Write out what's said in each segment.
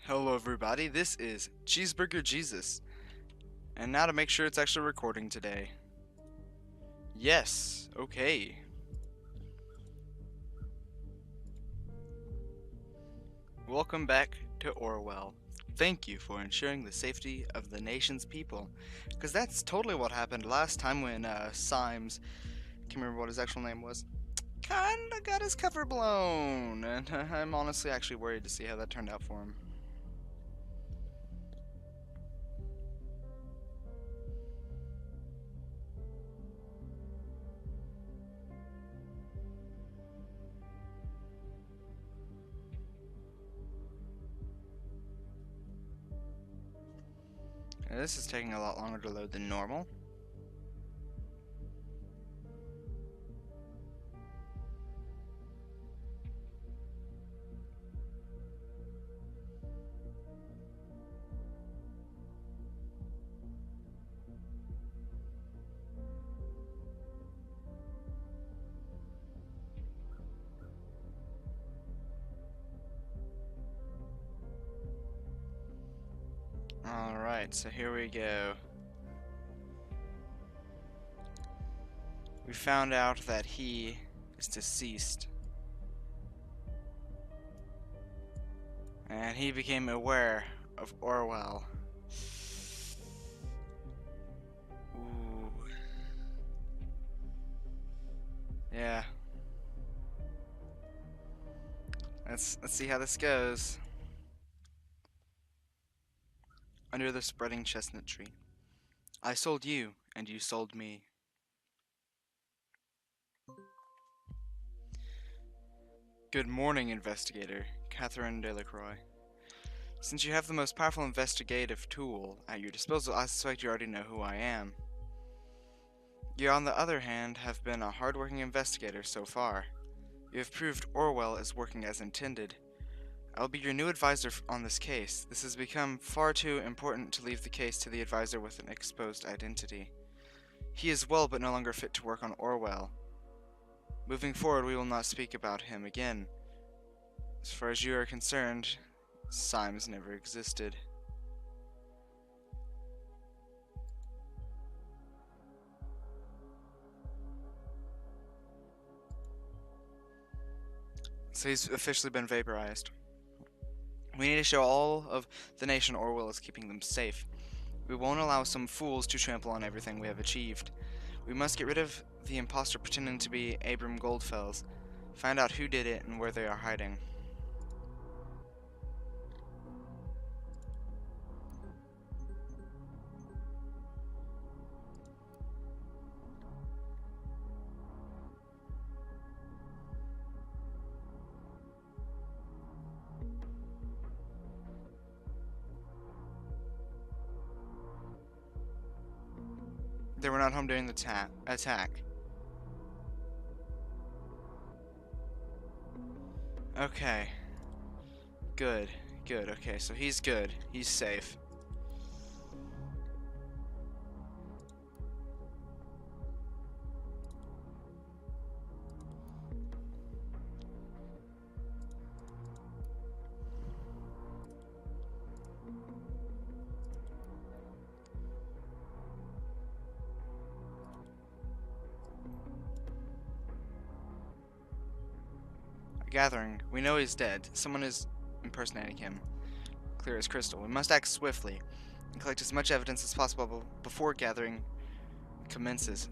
Hello everybody, this is Cheeseburger Jesus, and now to make sure it's actually recording today. Yes, okay. Welcome back to Orwell. Thank you for ensuring the safety of the nation's people, because that's totally what happened last time when Symes, can't remember what his actual name was, kinda got his cover blown, and I'm honestly actually worried to see how that turned out for him. Now, this is taking a lot longer to load than normal. Alright, so here we go. We found out that he is deceased. And he became aware of Orwell. Ooh. Yeah. Let's see how this goes. Under the spreading chestnut tree. I sold you, and you sold me. Good morning, investigator. Catherine Delacroix. Since you have the most powerful investigative tool at your disposal, I suspect you already know who I am. You, on the other hand, have been a hard-working investigator so far. You have proved Orwell is working as intended. I'll be your new advisor on this case. This has become far too important to leave the case to the advisor with an exposed identity. He is well but no longer fit to work on Orwell. Moving forward, we will not speak about him again. As far as you are concerned, Symes never existed. So he's officially been vaporized. We need to show all of the nation Orwell is keeping them safe. We won't allow some fools to trample on everything we have achieved. We must get rid of the imposter pretending to be Abram Goldfels. Find out who did it and where they are hiding. They were not home during the attack. Okay. Good. Good. Okay, so he's good. He's safe. Gathering. We know he's dead. Someone is impersonating him. Clear as crystal. We must act swiftly and collect as much evidence as possible before gathering commences.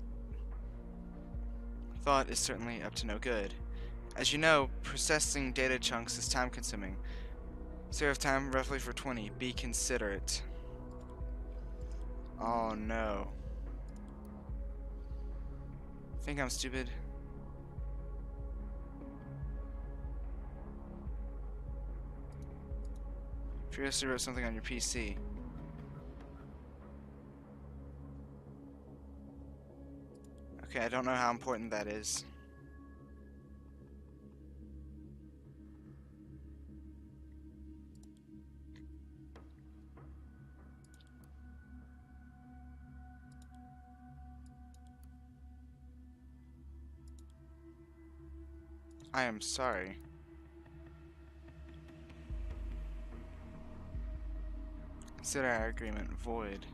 Thought is certainly up to no good. As you know, processing data chunks is time consuming. So you have time roughly for 20. Be considerate. Oh no. Think I'm stupid? Furiously wrote something on your PC. Okay, I don't know how important that is. I am sorry. Consider our agreement void.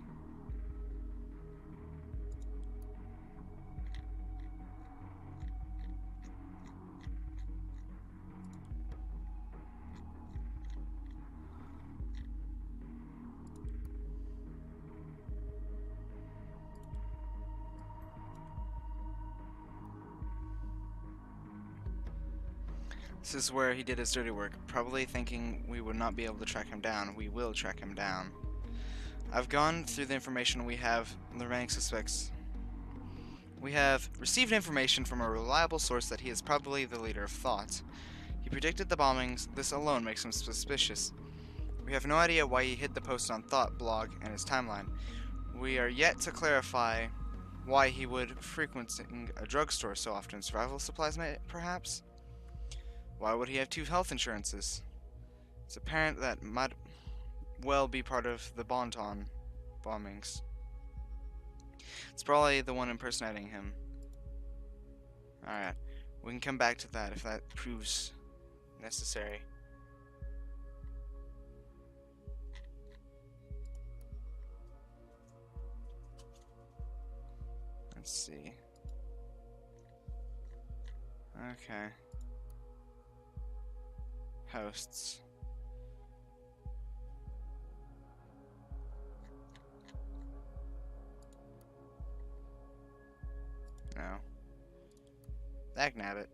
This is where he did his dirty work, probably thinking we would not be able to track him down. We will track him down. I've gone through the information we have on the remaining suspects. We have received information from a reliable source that he is probably the leader of thought. He predicted the bombings. This alone makes him suspicious. We have no idea why he hid the post on Thought blog and his timeline. We are yet to clarify why he would frequenting a drugstore so often. Survival supplies, perhaps? Why would he have two health insurances? It's apparent that might well be part of the Bonton bombings. It's probably the one impersonating him. Alright, we can come back to that if that proves necessary. Let's see. Okay. Hosts. No. Dagnabbit.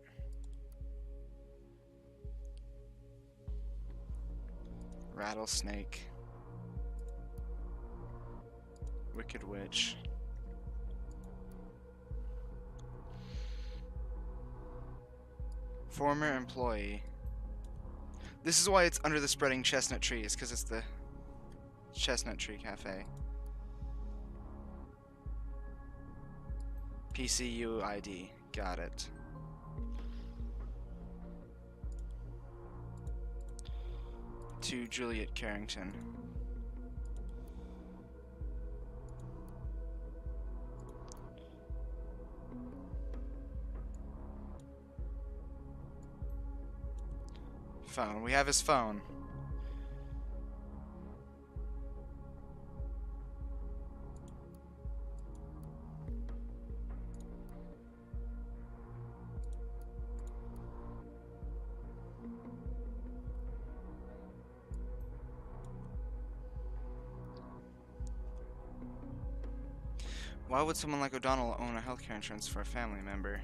Rattlesnake. Wicked Witch. Former employee. This is why it's under the Spreading Chestnut Tree, is because it's the Chestnut Tree Cafe. PCU ID. Got it. To Juliet Carrington. Phone. We have his phone. Why would someone like O'Donnell own a healthcare insurance for a family member?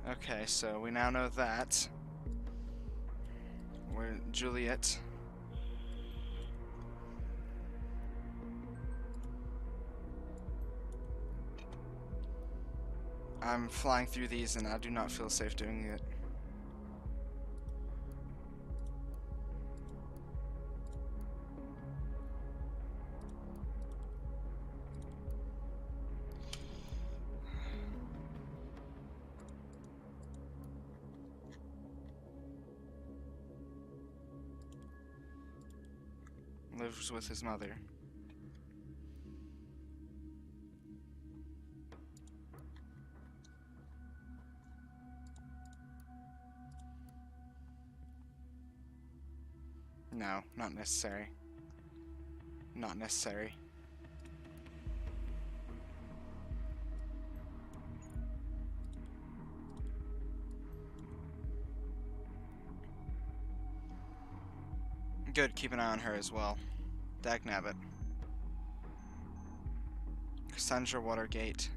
Okay, so we now know that. We're Juliet. I'm flying through these and I do not feel safe doing it. Lives with his mother. No, not necessary. Not necessary. Good, keep an eye on her as well. Dagnabbit. Cassandra Watergate.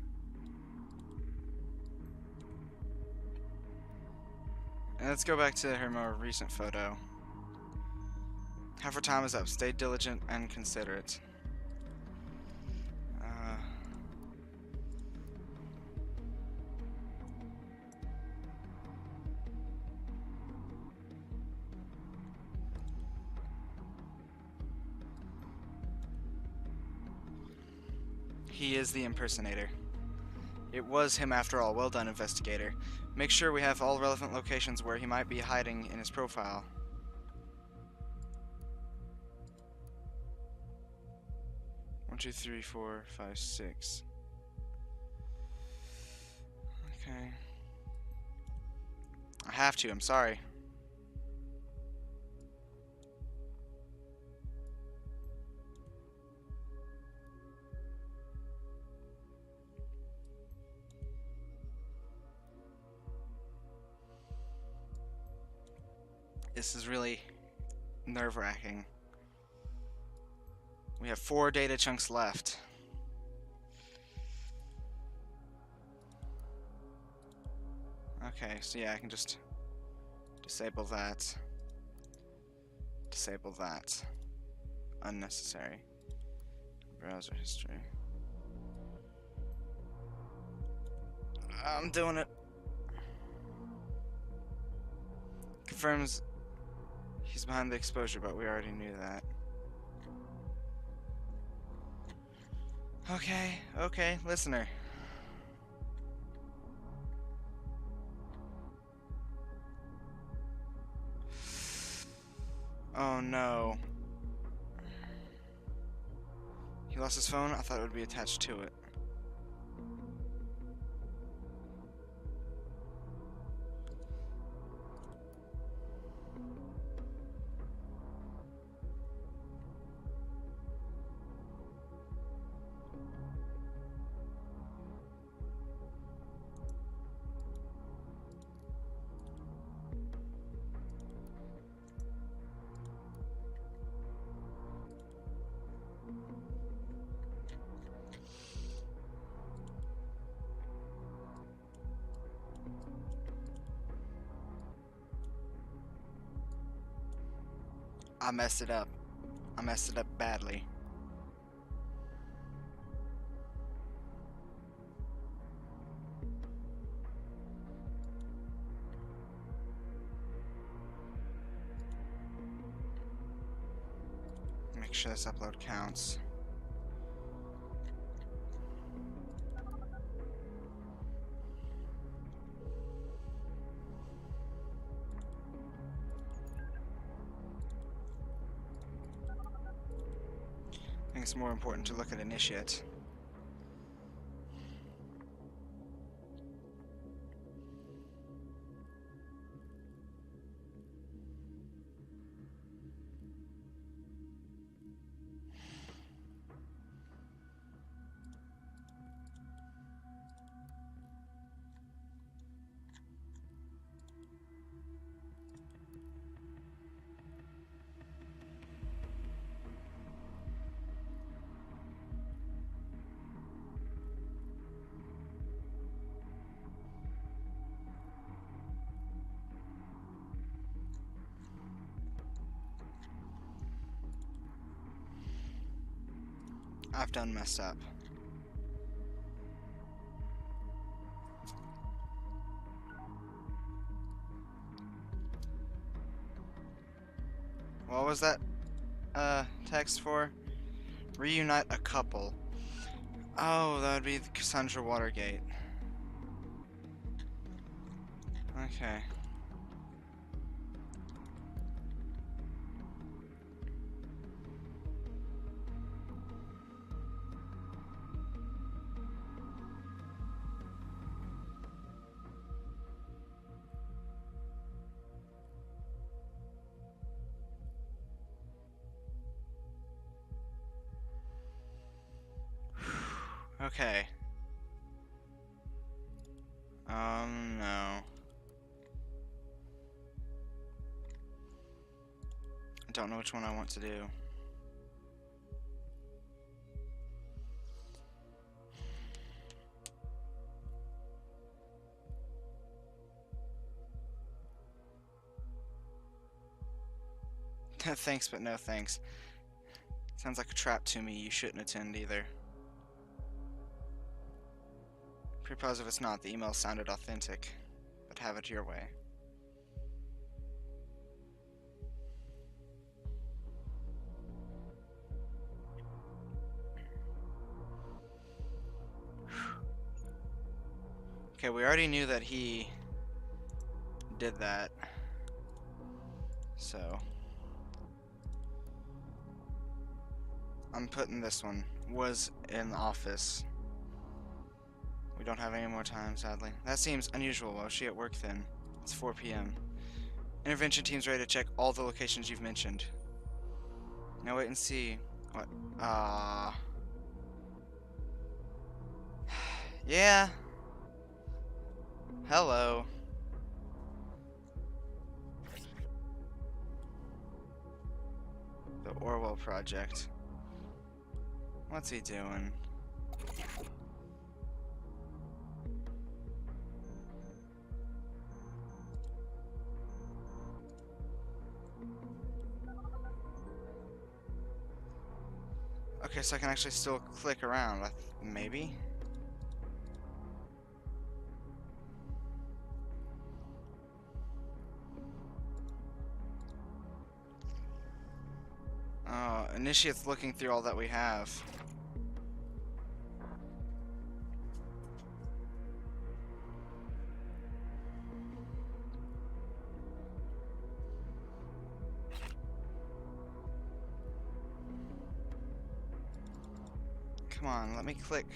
And let's go back to her more recent photo. Half her time is up. Stay diligent and considerate. He is the impersonator. It was him after all. Well done, investigator. Make sure we have all relevant locations where he might be hiding in his profile. One, two, three, four, five, six. Okay. I have to, I'm sorry. This is really nerve-wracking. We have 4 data chunks left. Okay, so yeah, I can just disable that. Disable that. Unnecessary. Browser history. I'm doing it. Confirms he's behind the exposure, but we already knew that. Okay, listener. Oh no. He lost his phone? I thought it would be attached to it. I messed it up. I messed it up badly. Make sure this upload counts. I think it's more important to look at initiate. I've done messed up. What was that text for? Reunite a couple. Oh, that would be Cassandra Watergate. Okay. Okay. No. I don't know which one I want to do. Thanks, but no thanks. Sounds like a trap to me. You shouldn't attend either. Pretty positive it's not. The email sounded authentic. But have it your way. Okay, we already knew that he did that. So I'm putting this one. Was in the office. We don't have any more time, sadly. That seems unusual. Was she at work then? It's 4 p.m. Intervention team's ready to check all the locations you've mentioned. Now wait and see. What? Yeah. Hello. The Orwell project. What's he doing? Okay, so I can actually still click around. Maybe? Initiate's looking through all that we have. Come on, let me click.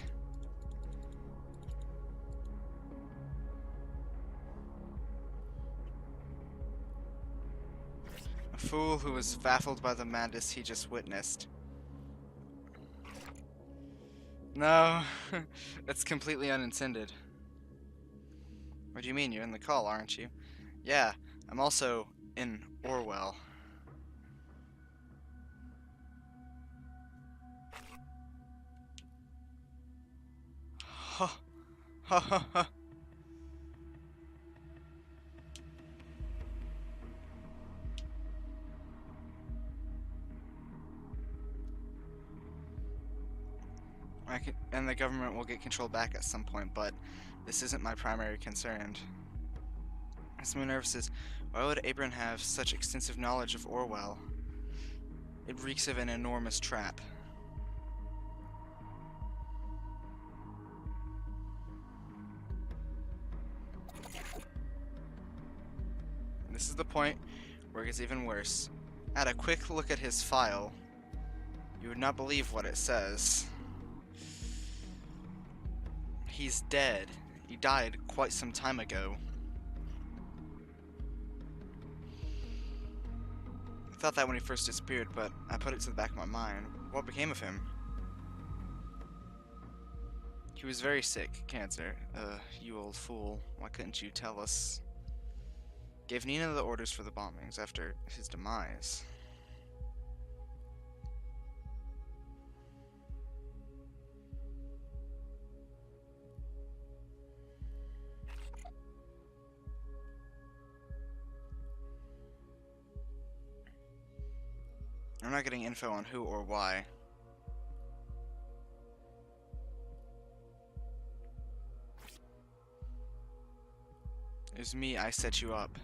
A fool who was baffled by the madness he just witnessed. No, that's completely unintended. What do you mean? You're in the call, aren't you? Yeah, I'm also in Orwell. Ha ha ha ha. And the government will get control back at some point, but this isn't my primary concern. Makes me nervous is, why would Abram have such extensive knowledge of Orwell? It reeks of an enormous trap. This is the point where it gets even worse. At a quick look at his file, you would not believe what it says. He's dead. He died quite some time ago. I thought that when he first disappeared, but I put it to the back of my mind. What became of him? He was very sick. Cancer. You old fool. Why couldn't you tell us? Gave Nina the orders for the bombings after his demise. I'm not getting info on who or why. It was me, I set you up.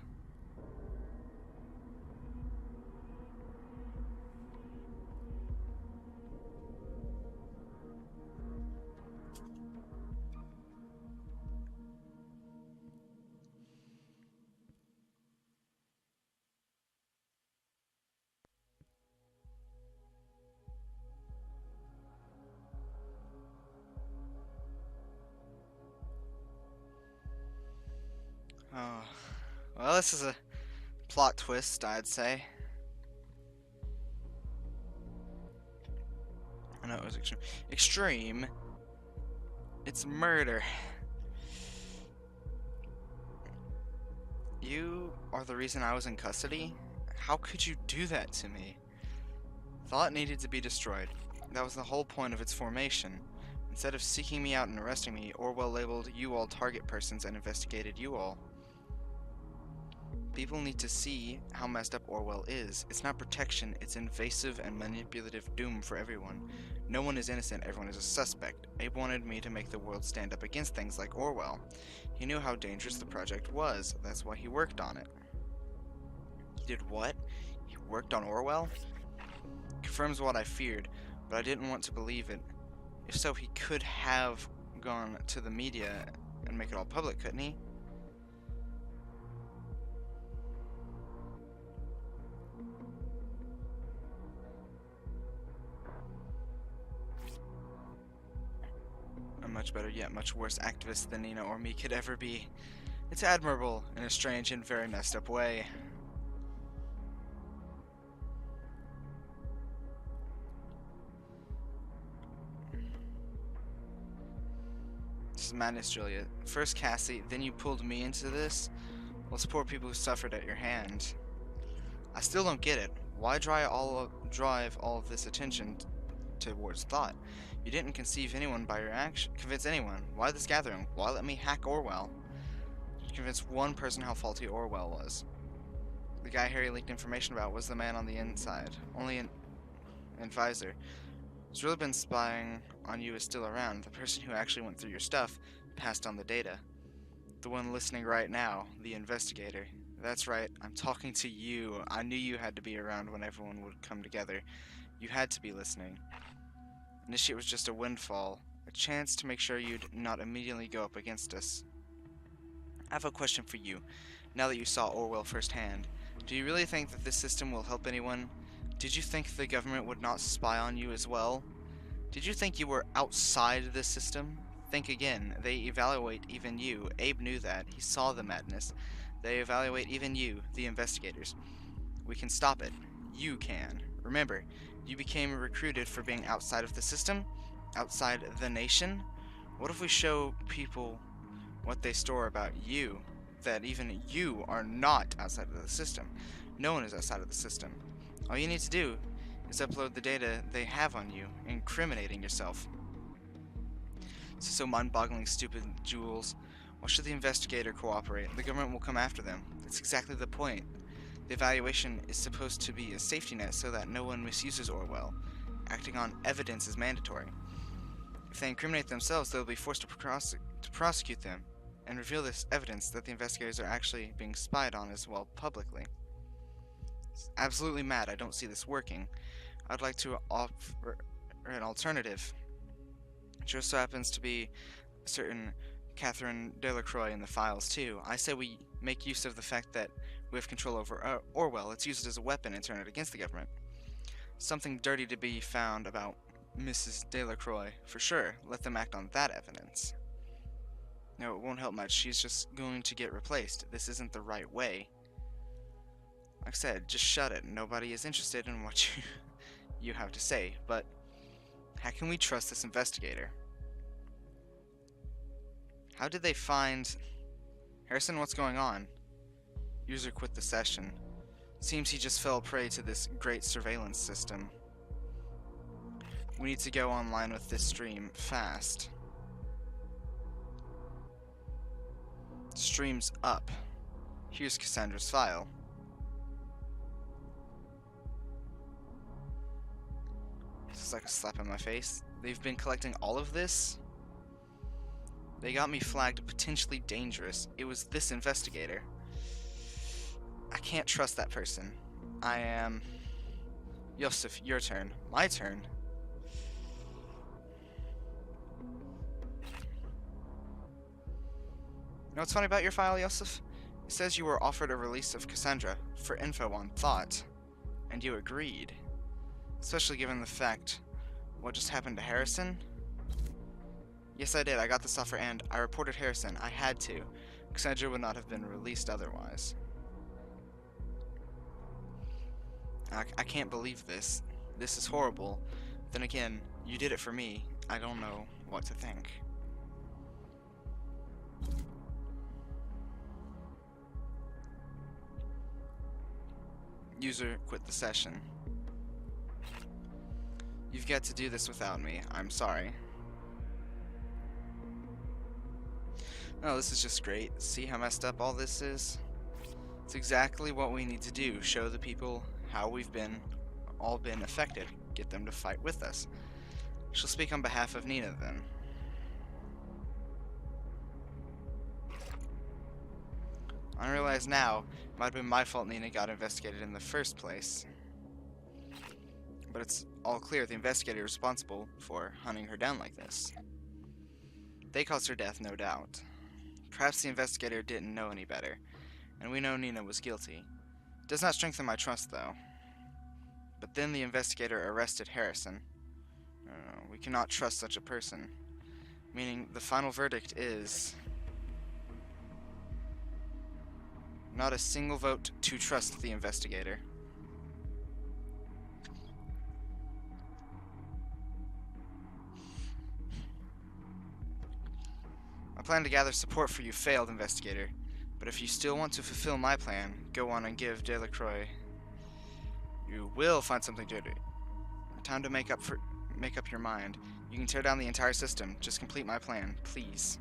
Oh, well, this is a plot twist, I'd say. I know it was extreme. Extreme? It's murder. You are the reason I was in custody? How could you do that to me? Thought needed to be destroyed. That was the whole point of its formation. Instead of seeking me out and arresting me, Orwell labeled you all target persons and investigated you all. People need to see how messed up Orwell is. It's not protection, it's invasive and manipulative doom for everyone. No one is innocent, everyone is a suspect. Abe wanted me to make the world stand up against things like Orwell. He knew how dangerous the project was, that's why he worked on it. He did what? He worked on Orwell? Confirms what I feared, but I didn't want to believe it. If so, he could have gone to the media and make it all public, couldn't he? A much better, yet much worse activist than Nina or me could ever be. It's admirable in a strange and very messed up way. This is madness, Julia. First Cassie, then you pulled me into this? Well, support people who suffered at your hand. I still don't get it. Why drive all of this attention towards thought? You didn't conceive anyone by your action. Convince anyone. Why this gathering? Why let me hack Orwell? Convince one person how faulty Orwell was. The guy Harry leaked information about was the man on the inside. Only an advisor who's really been spying on you is still around. The person who actually went through your stuff passed on the data. The one listening right now, the investigator. That's right, I'm talking to you. I knew you had to be around when everyone would come together. You had to be listening. Initiate was just a windfall, a chance to make sure you'd not immediately go up against us. I have a question for you, now that you saw Orwell firsthand. Do you really think that this system will help anyone? Did you think the government would not spy on you as well? Did you think you were outside this system? Think again. They evaluate even you. Abe knew that. He saw the madness. They evaluate even you, the investigators. We can stop it. You can. Remember, you became recruited for being outside of the system? Outside the nation? What if we show people what they store about you? That even you are not outside of the system. No one is outside of the system. All you need to do is upload the data they have on you, incriminating yourself. This is so mind-bogglingly stupid, Jules. Why should the investigator cooperate? The government will come after them. That's exactly the point. The evaluation is supposed to be a safety net so that no one misuses Orwell. Acting on evidence is mandatory. If they incriminate themselves, they will be forced to prosecute them and reveal this evidence that the investigators are actually being spied on as well publicly. It's absolutely mad. I don't see this working. I'd like to offer an alternative. It just so happens to be a certain Catherine Delacroix in the files too. I say we make use of the fact that we have control over Orwell. Let's use it as a weapon and turn it against the government. Something dirty to be found about Mrs. Delacroix, for sure. Let them act on that evidence. No, it won't help much. She's just going to get replaced. This isn't the right way. Like I said, just shut it. Nobody is interested in what you have to say, but how can we trust this investigator? How did they find... Harrison, what's going on? User quit the session. Seems he just fell prey to this great surveillance system. We need to go online with this stream fast. Stream's up. Here's Cassandra's file. This is like a slap in my face. They've been collecting all of this? They got me flagged potentially dangerous. It was this investigator. I can't trust that person. I am... Yosef, your turn. My turn? You know what's funny about your file, Yosef? It says you were offered a release of Cassandra for info on thought, and you agreed. Especially given the fact what just happened to Harrison. Yes, I did. I got this offer and I reported Harrison. I had to. Cassandra would not have been released otherwise. I can't believe this. This is horrible. Then again, you did it for me. I don't know what to think. User quit the session. You've got to do this without me. I'm sorry. Oh, this is just great. See how messed up all this is? It's exactly what we need to do. Show the people how we've all been affected. Get them to fight with us. She'll speak on behalf of Nina then. I realize now, it might have been my fault Nina got investigated in the first place. But it's all clear the investigator is responsible for hunting her down like this. They caused her death, no doubt. Perhaps the investigator didn't know any better, and we know Nina was guilty. It does not strengthen my trust, though. But then the investigator arrested Harrison. We cannot trust such a person. Meaning, the final verdict is... Not a single vote to trust the investigator. My plan to gather support for you failed, investigator. But if you still want to fulfill my plan, go on and give Delacroix. You will find something to do. Time to make up your mind. You can tear down the entire system. Just complete my plan, please.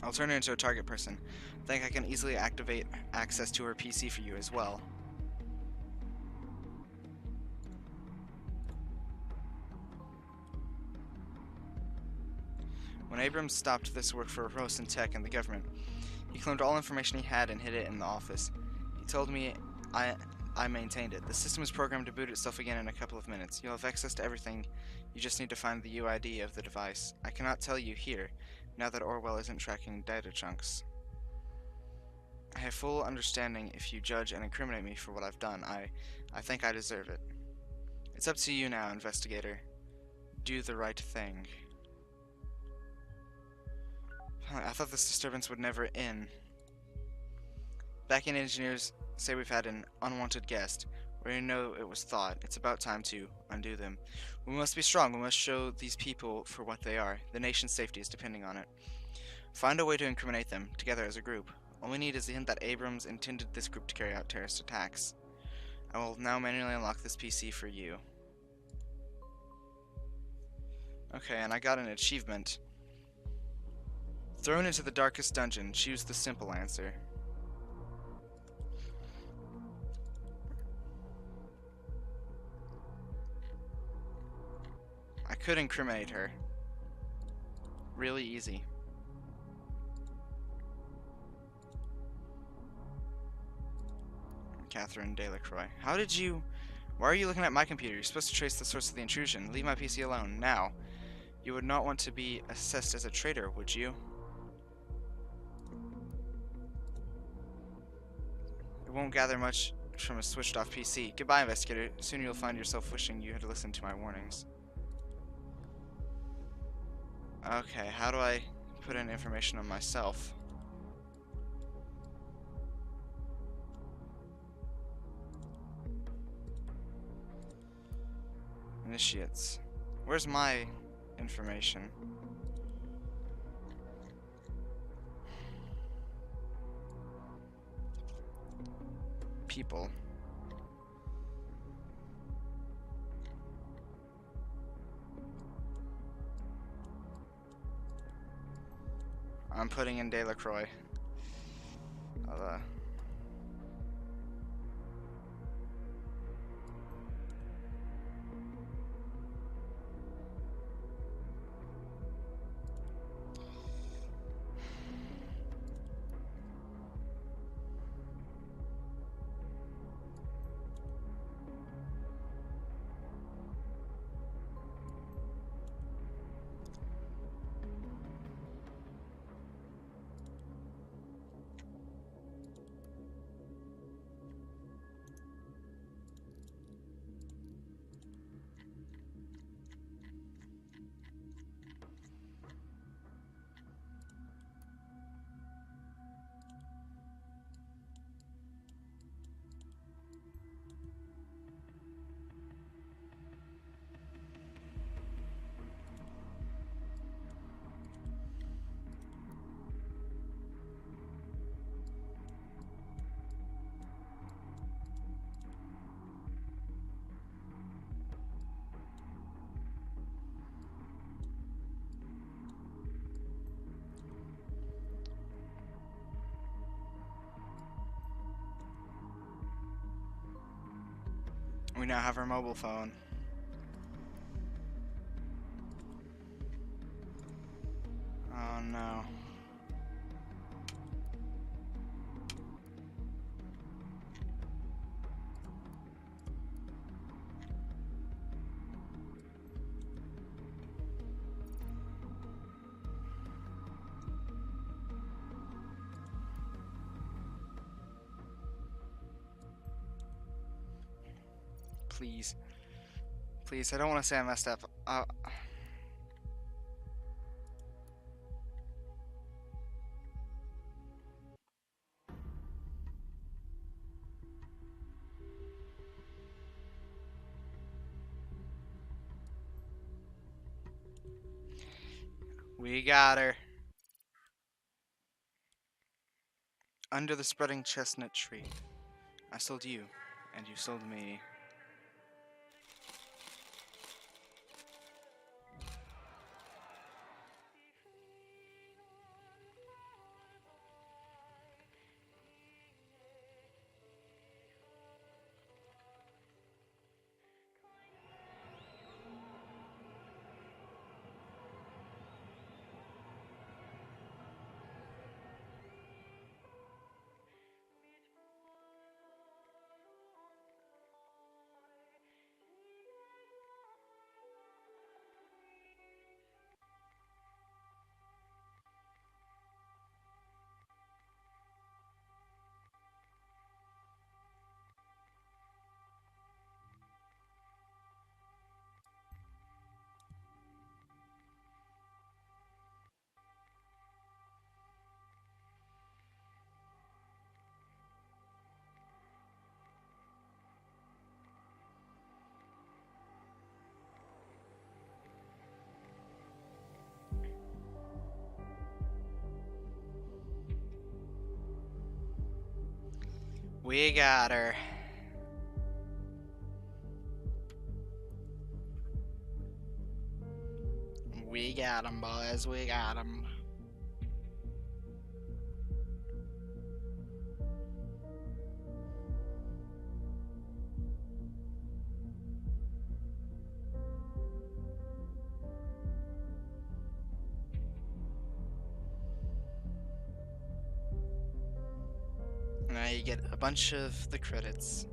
I'll turn her into a target person. Think I can easily activate access to her PC for you as well. When Abrams stopped this work for Rosen Tech and the government, he claimed all information he had and hid it in the office. He told me I maintained it. The system is programmed to boot itself again in a couple of minutes. You'll have access to everything. You just need to find the UID of the device. I cannot tell you here, now that Orwell isn't tracking data chunks. I have full understanding if you judge and incriminate me for what I've done. I think I deserve it. It's up to you now, investigator. Do the right thing. I thought this disturbance would never end. Back-end engineers say we've had an unwanted guest. We already know it was thought. It's about time to undo them. We must be strong. We must show these people for what they are. The nation's safety is depending on it. Find a way to incriminate them, together as a group. All we need is the hint that Abrams intended this group to carry out terrorist attacks. I will now manually unlock this PC for you. Okay, and I got an achievement. Thrown into the darkest dungeon. Choose the simple answer. I could incriminate her. Really easy. Catherine Delacroix. How did you... Why are you looking at my computer? You're supposed to trace the source of the intrusion. Leave my PC alone, now. You would not want to be assessed as a traitor, would you? It won't gather much from a switched-off PC. Goodbye, investigator. Soon you'll find yourself wishing you had listened to my warnings. Okay, how do I put in information on myself? Initiates. Where's my information? People. I'm putting in Delacroix. We now have our mobile phone. Oh no. Please. Please, I don't want to say I messed up. We got her. Under the spreading chestnut tree, I sold you, and you sold me. We got her. We got 'em, boys. We got 'em. Now you get a bunch of the credits.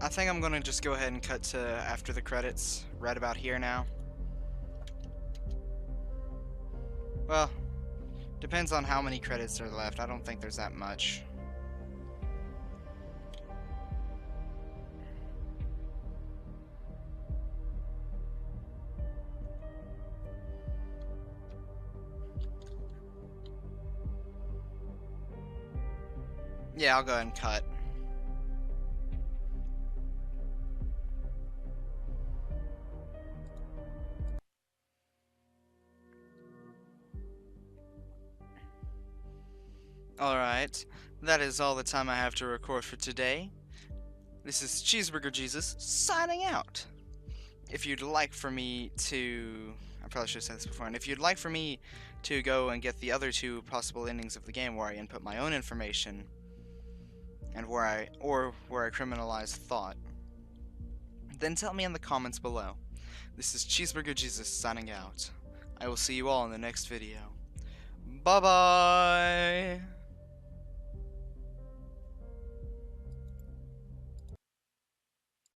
I think I'm gonna just go ahead and cut to after the credits, right about here now. Well, depends on how many credits are left. I don't think there's that much. Yeah, I'll go ahead and cut. Alright, that is all the time I have to record for today. This is Cheeseburger Jesus signing out. If you'd like for me to... I probably should have said this before. And if you'd like for me to go and get the other two possible endings of the game where I input my own information and where I criminalize thought, then tell me in the comments below. This is Cheeseburger Jesus signing out. I will see you all in the next video. Bye-bye!